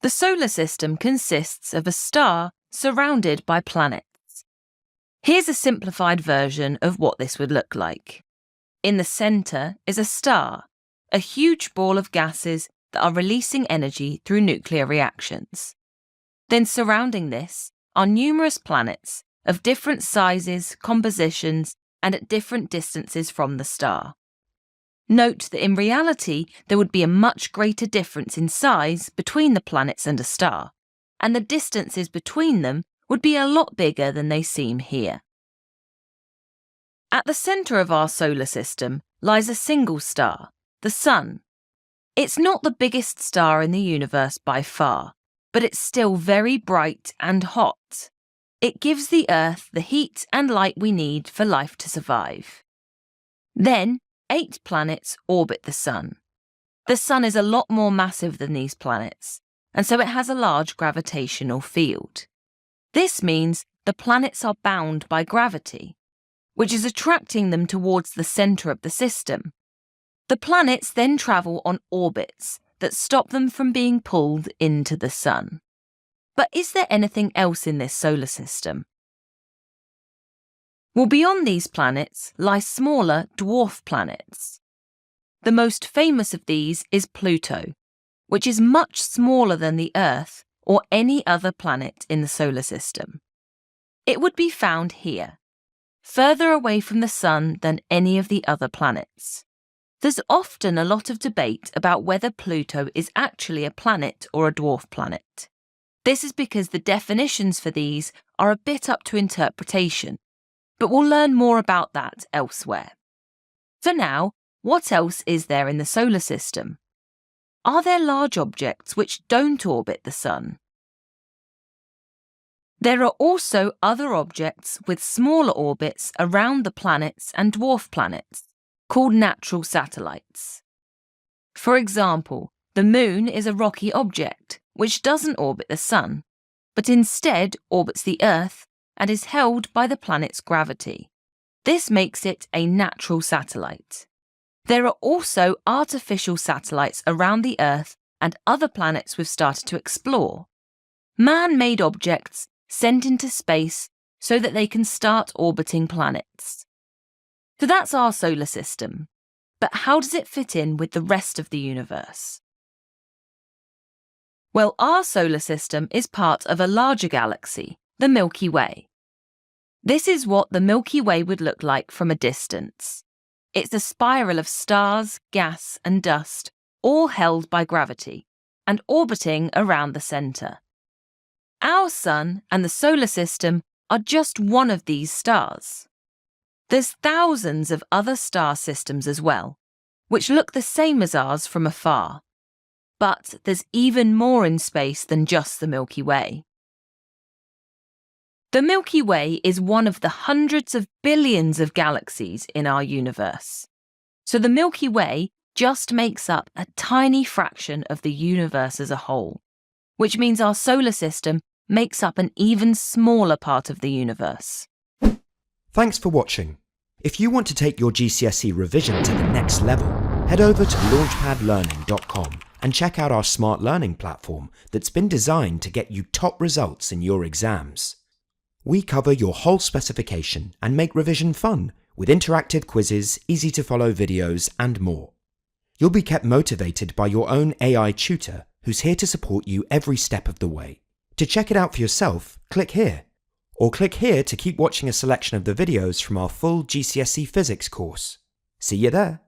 The solar system consists of a star surrounded by planets. Here's a simplified version of what this would look like. In the centre is a star, a huge ball of gases that are releasing energy through nuclear reactions. Then surrounding this are numerous planets of different sizes, compositions, and at different distances from the star. Note that in reality there would be a much greater difference in size between the planets and a star, and the distances between them would be a lot bigger than they seem here. At the centre of our solar system lies a single star, the Sun. It's not the biggest star in the universe by far, but it's still very bright and hot. It gives the Earth the heat and light we need for life to survive. Then, 8 planets orbit the Sun. The Sun is a lot more massive than these planets, and so it has a large gravitational field. This means the planets are bound by gravity, which is attracting them towards the centre of the system. The planets then travel on orbits that stop them from being pulled into the Sun. But is there anything else in this solar system? Well, beyond these planets lie smaller dwarf planets. The most famous of these is Pluto, which is much smaller than the Earth or any other planet in the solar system. It would be found here, further away from the Sun than any of the other planets. There's often a lot of debate about whether Pluto is actually a planet or a dwarf planet. This is because the definitions for these are a bit up to interpretation, but we'll learn more about that elsewhere. For now, what else is there in the solar system? Are there large objects which don't orbit the Sun? There are also other objects with smaller orbits around the planets and dwarf planets, called natural satellites. For example, the Moon is a rocky object which doesn't orbit the Sun, but instead orbits the Earth and is held by the planet's gravity. This makes it a natural satellite. There are also artificial satellites around the Earth and other planets we've started to explore. Man-made objects sent into space so that they can start orbiting planets. So that's our solar system. But how does it fit in with the rest of the universe? Well, our solar system is part of a larger galaxy, the Milky Way. This is what the Milky Way would look like from a distance. It's a spiral of stars, gas, and dust, all held by gravity, and orbiting around the centre. Our Sun and the solar system are just one of these stars. There's thousands of other star systems as well, which look the same as ours from afar. But there's even more in space than just the Milky Way. The Milky Way is one of the hundreds of billions of galaxies in our universe. So the Milky Way just makes up a tiny fraction of the universe as a whole, which means our solar system makes up an even smaller part of the universe. Thanks for watching. If you want to take your GCSE revision to the next level, head over to launchpadlearning.com and check out our smart learning platform that's been designed to get you top results in your exams. We cover your whole specification and make revision fun with interactive quizzes, easy-to-follow videos, and more. You'll be kept motivated by your own AI tutor who's here to support you every step of the way. To check it out for yourself, click here. Or click here to keep watching a selection of the videos from our full GCSE Physics course. See you there!